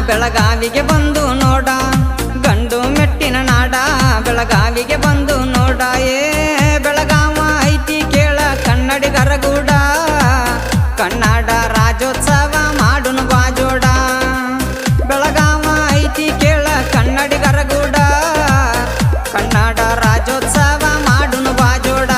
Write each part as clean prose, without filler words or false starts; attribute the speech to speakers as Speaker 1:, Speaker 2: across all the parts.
Speaker 1: ಬೆಳಗಾವಿಗೆ ಬಂದು ನೋಡ ಗಂಡು ಮೆಟ್ಟಿನ ನಾಡ ಬೆಳಗಾವಿಗೆ ಬಂದು ನೋಡ ಬೆಳಗಾವ ಐತಿ ಕೇಳ ಕನ್ನಡಿಗರ ಗೂಡ ಕನ್ನಡ ರಾಜ್ಯೋತ್ಸವ ಮಾಡುನು ಬಾಜೋಡ ಬೆಳಗಾವ ಐತಿ ಕೇಳ ಕನ್ನಡಿಗರ ಗೂಡ ಕನ್ನಡ ರಾಜ್ಯೋತ್ಸವ ಮಾಡುನು ಬಾಜೋಡ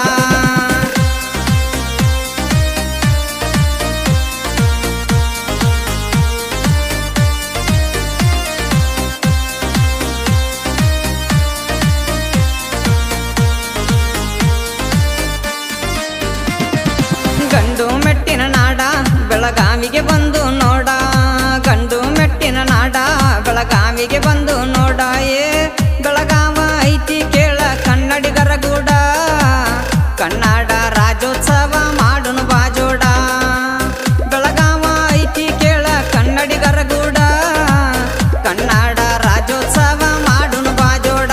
Speaker 1: ಗಂಡು ಮೆಟ್ಟಿನ ನಾಡ ಬೆಳಗಾವಿಗೆ ಬಂದು ನೋಡ ಗಂಡು ಮೆಟ್ಟಿನ ನಾಡ ಬೆಳಗಾವಿಗೆ ಬಂದು ನೋಡ ಬೆಳಗಾವ ಐತಿ ಕೇಳ ಕನ್ನಡಿಗರ ಗೂಡ ಕನ್ನಡ ರಾಜ್ಯೋತ್ಸವ ಮಾಡುನು ಬಾಜೋಡ ಬೆಳಗಾವ ಐತಿ ಕೇಳ ಕನ್ನಡಿಗರ ಗೂಡ ಕನ್ನಡ ರಾಜ್ಯೋತ್ಸವ ಮಾಡುನು ಬಾಜೋಡ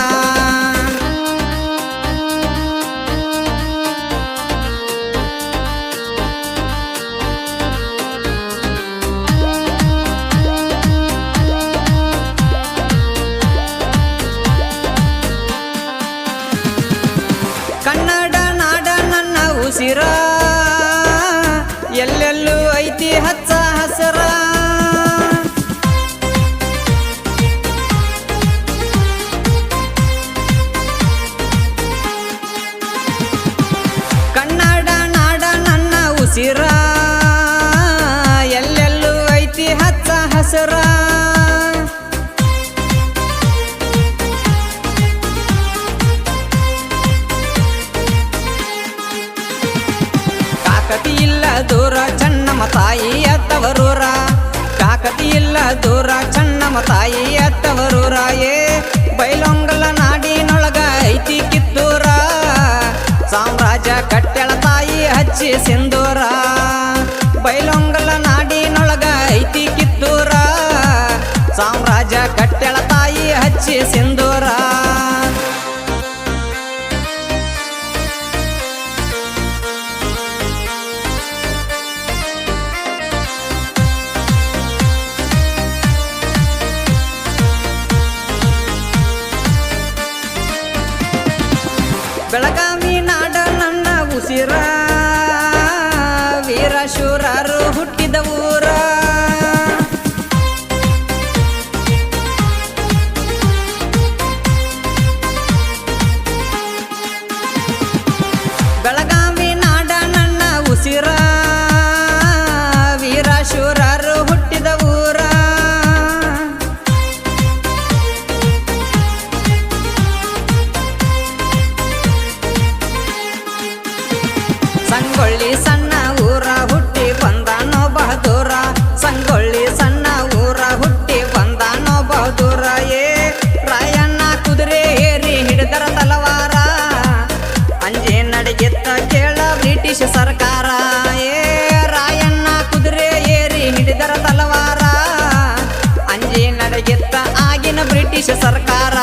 Speaker 1: ಕನ್ನಡ ನಾಡ ನನ್ನ ಉಸಿರ ಎಲ್ಲೆಲ್ಲೂ ಐತಿ ಹಚ್ಚ ಹಸರ ಕನ್ನಡ ನಾಡ ನನ್ನ ಉಸಿರ ಎಲ್ಲೆಲ್ಲೂ ಐತಿ ಹಚ್ಚ ಹಸರ ಕಾಕತಿ ಇಲ್ಲ ದೂರ ಚನ್ನಮ್ಮ ತಾಯಿ ಅತ್ತವರೂರ ಕಾಕತಿ ಇಲ್ಲ ದೂರ ಚನ್ನಮ್ಮ ತಾಯಿ ಅತ್ತವರೂರ ಬೈಲೊಂಗಲ ನಾಡಿನೊಳಗ ಐತಿ ಕಿತ್ತೂರ ಸಾಮ್ರಾಜ್ಯ ಕಟ್ಟೆಳ ತಾಯಿ ಹಚ್ಚಿ ಸಿಂಧೂರ ಬೈಲೊಂಗಲ ನಾಡಿನೊಳಗ ಐತಿ ಕಿತ್ತೂರ ಸಾಮ್ರಾಜ್ಯ ಕಟ್ಟೆಳ ತಾಯಿ ಹಚ್ಚಿ ಸಿಂಧೂರ ಬೆಳಗಾವಿ ನಾಡ ನನ್ನ ಉಸಿರ ವೀರಶೂರರು ಹುಟ್ಟಿದ ಊರ ಬೆಳಗಾವಿ ನಾಡ ನನ್ನ ಉಸಿರ ವೀರಶೂರರು ಹುಟ್ಟಿದ ಊರ ಸಂಗೊಳ್ಳಿ ಸಣ್ಣ ಊರ ಹುಟ್ಟಿ ಬಂದಾನೋ ಬಹದೂರ ಸಂಗೊಳ್ಳಿ ಸಣ್ಣ ಊರ ಹುಟ್ಟಿ ಬಂದಾನೋ ಬಹದೂರ ರಾಯಣ್ಣ ಕುದುರೆ ಏರಿ ಹಿಡಿದರ ತಲವಾರ ಅಂಜೆ ನಡೆಗೆತ್ತ ಕೇಳ ಬ್ರಿಟಿಷ್ ಸರ್ಕಾರ ರಾಯಣ್ಣ ಕುದುರೆ ಏರಿ ಹಿಡಿದರ ತಲವಾರ ಅಂಜೆ ನಡೆಗೆತ್ತ ಆಗಿನ ಬ್ರಿಟಿಷ್ ಸರ್ಕಾರ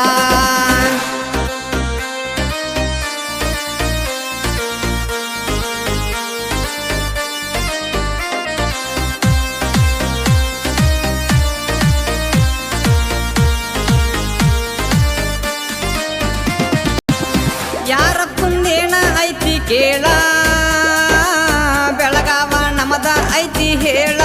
Speaker 1: ಯಾರಪ್ಪಂದೇನ ಐತಿ ಕೇಳ ಬೆಳಗಾವ ನಮದ ಐತಿ ಹೇಳ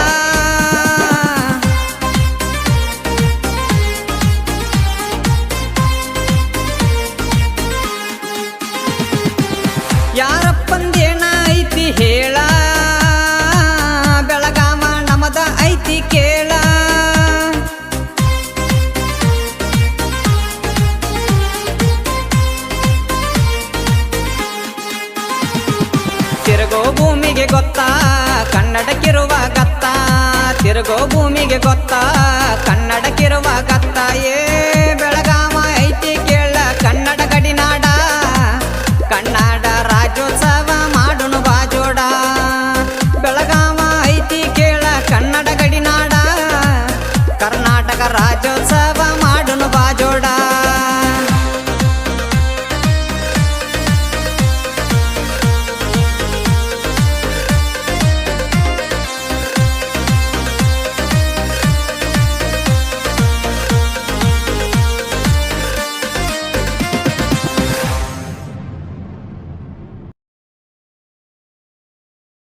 Speaker 1: ಯಾರಪ್ಪಂದೇನ ಐತಿ ಹೇಳ ಬೆಳಗಾವ ನಮದ ಐತಿ ಕೇಳ ತಿರುಗೋ ಭೂಮಿಗೆ ಗೊತ್ತಾ ಕನ್ನಡಕ್ಕಿರುವ ಗತ್ತ ತಿರುಗೋ ಭೂಮಿಗೆ ಗೊತ್ತಾ ಕನ್ನಡಕ್ಕಿರುವ ಗತ್ತ ಬೆಳಗಾವ ಐತಿ ಕೇಳ ಕನ್ನಡ ಗಡಿನಾಡ ಕನ್ನಡ ರಾಜ್ಯೋತ್ಸವ ಮಾಡುನು ಬಾಜೋಡ ಬೆಳಗಾವ ಐತಿ ಕೇಳ ಕನ್ನಡ ಗಡಿನಾಡ ಕರ್ನಾಟಕ ರಾಜ್ಯೋತ್ಸವ ಮಾಡುನು ಬಾಜೋಡ